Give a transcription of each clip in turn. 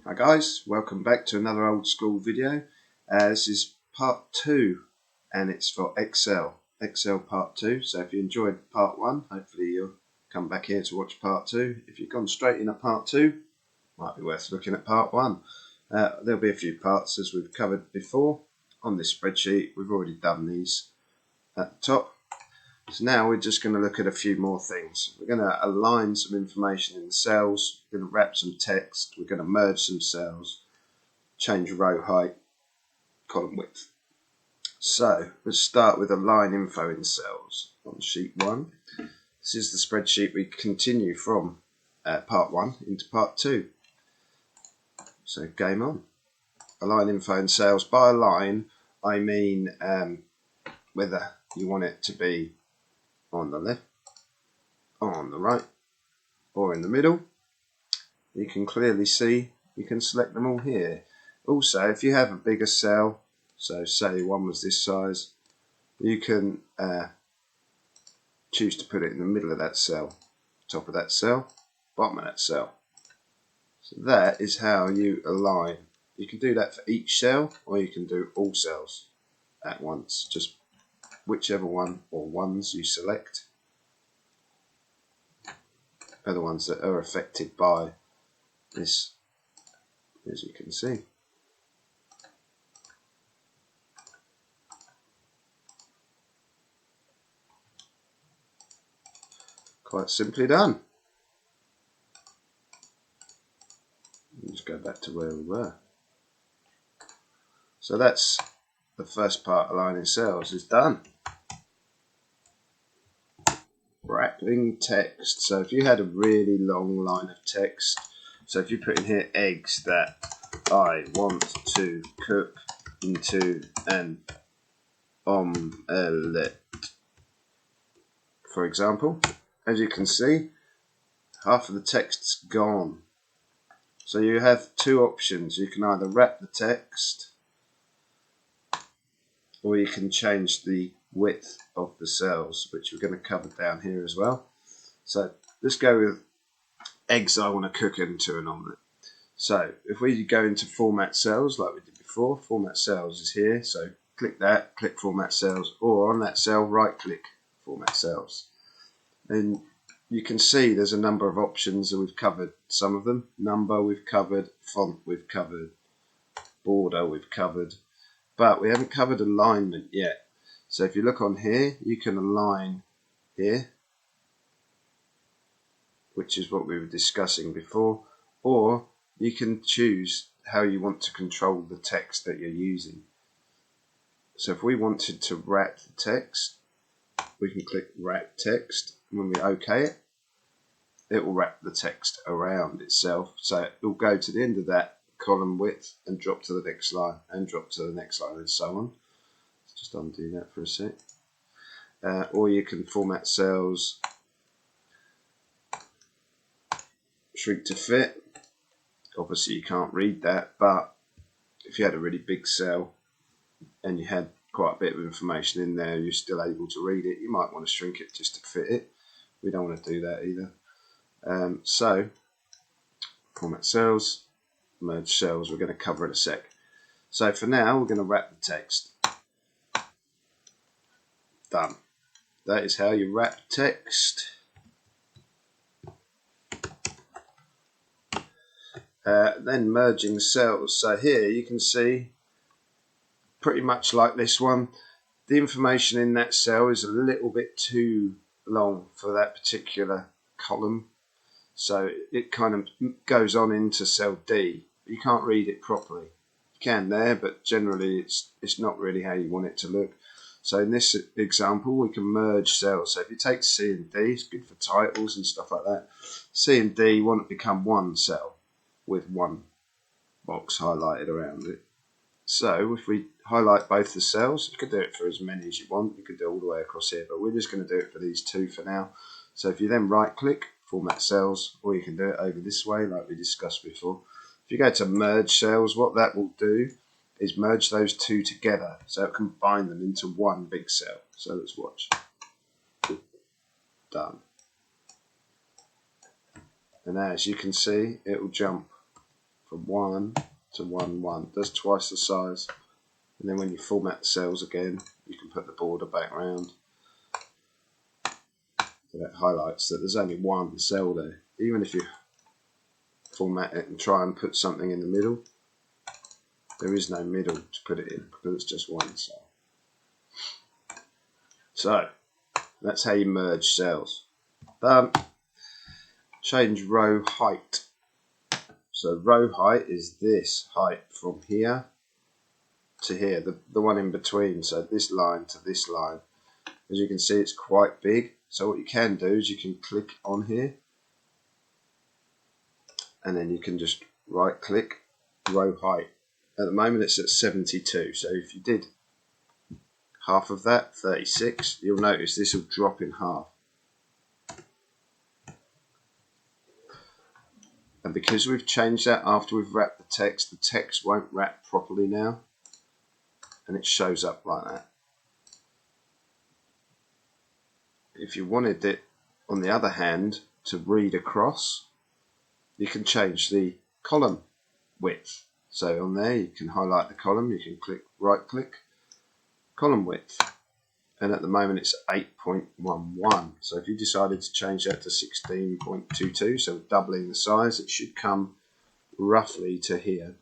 Hi guys, welcome back to another old school video. This is part 2 and it's for Excel part 2. So if you enjoyed part 1, hopefully you'll come back here to watch part 2. If you've gone straight in at part 2, might be worth looking at part 1. There'll be a few parts as we've covered before on this spreadsheet. We've already done these at the top. So now we're just going to look at a few more things. We're going to align some information in the cells, we're going to wrap some text, we're going to merge some cells, change row height, column width. So let's start with align info in cells on sheet 1. This is the spreadsheet we continue from part 1 into part 2. So game on. Align info in cells. By align I mean whether you want it to be on the left, on the right, or in the middle. You can clearly see you can select them all here. Also, if you have a bigger cell, so say one was this size, you can choose to put it in the middle of that cell, top of that cell, bottom of that cell. So that is how you align. You can do that for each cell, or you can do all cells at once, just whichever one or ones you select are the ones that are affected by this, as you can see. Quite simply done. Let's go back to where we were. So that's the first part, aligning cells, is done. Wrapping text. So if you had a really long line of text, so if you put in here eggs that I want to cook into an omelette, for example, as you can see, half of the text's gone. So you have two options. You can either wrap the text, or you can change the width of the cells, which we're going to cover down here as well. So let's go with eggs I want to cook into an omelette. So if we go into format cells like we did before, format cells is here, so click that, click format cells, or on that cell right click format cells. And you can see there's a number of options, and we've covered some of them. Number we've covered, font we've covered, border we've covered, but we haven't covered alignment yet. So if you look on here, you can align here, which is what we were discussing before, or you can choose how you want to control the text that you're using. So if we wanted to wrap the text, we can click wrap text, and when we OK it, it will wrap the text around itself. So it will go to the end of that column width and drop to the next line and drop to the next line and so on. Let's just undo that for a sec. Or you can format cells, shrink to fit. Obviously you can't read that, but if you had a really big cell and you had quite a bit of information in there, you're still able to read it, you might want to shrink it just to fit it. We don't want to do that either. So format cells, merge cells, we're going to cover in a sec. So for now we're going to wrap the text. Done. That is how you wrap text. Then merging cells. So here you can see, pretty much like this one, the information in that cell is a little bit too long for that particular column. So it kind of goes on into cell D. You can't read it properly. You can there, but generally it's not really how you want it to look. So in this example, we can merge cells. So if you take C and D, it's good for titles and stuff like that. C and D want to become one cell with one box highlighted around it. So if we highlight both the cells, you could do it for as many as you want. You could do it all the way across here, but we're just going to do it for these two for now. So if you then right click, format cells, or you can do it over this way like we discussed before. If you go to merge cells, what that will do is merge those two together, so it can combine them into one big cell. So let's watch. Done. And as you can see, it will jump from 1 to 1, 1. Does twice the size. And then when you format the cells again, you can put the border back round. So that highlights that there's only one cell there. Even if you format it and try and put something in the middle, there is no middle to put it in because it's just one cell. So that's how you merge cells. Done. Change row height. So row height is this height from here to here, the one in between. So this line to this line. As you can see, it's quite big. So what you can do is you can click on here, and then you can just right click row height. At the moment it's at 72. So if you did half of that, 36, you'll notice this will drop in half. And because we've changed that after we've wrapped the text won't wrap properly now, and it shows up like that. If you wanted it, on the other hand, to read across, you can change the column width. So on there you can highlight the column, you can right click column width, and at the moment it's 8.11. So if you decided to change that to 16.22, so doubling the size, it should come roughly to here.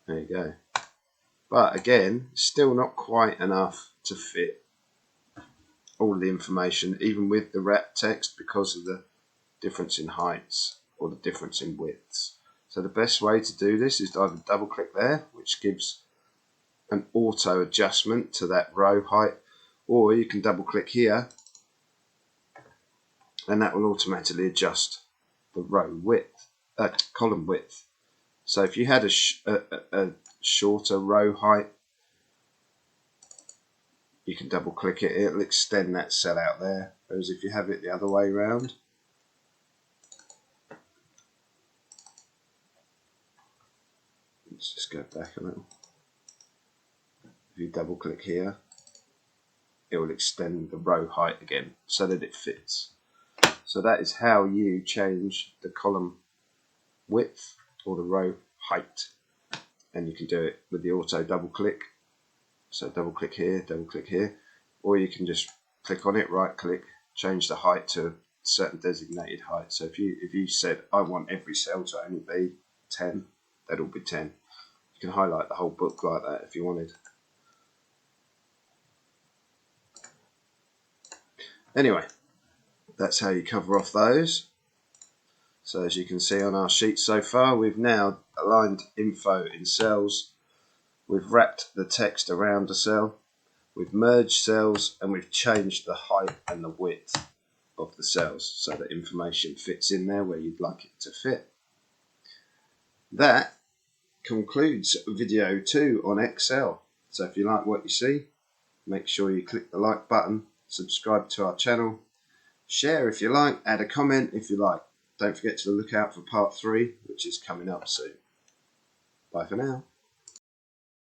There you go. But again, still not quite enough to fit all the information, even with the wrap text, because of the difference in heights or the difference in widths. So the best way to do this is to either double click there, which gives an auto adjustment to that row height, or you can double click here and that will automatically adjust the row width, column width. So if you had a shorter row height, you can double click it, it'll extend that cell out there. Whereas if you have it the other way around, let's just go back a little. If you double click here, it will extend the row height again so that it fits. So that is how you change the column width or the row height. And you can do it with the auto double click. So double click here, or you can just click on it, right click, change the height to a certain designated height. So if you said I want every cell to only be 10, that'll be 10. You can highlight the whole book like that if you wanted. Anyway, that's how you cover off those. So as you can see on our sheet so far, we've now aligned info in cells, we've wrapped the text around a cell, we've merged cells, and we've changed the height and the width of the cells so that information fits in there where you'd like it to fit. That concludes video 2 on Excel. So if you like what you see, make sure you click the like button, subscribe to our channel, share if you like, add a comment if you like. Don't forget to look out for part 3, which is coming up soon. Bye for now.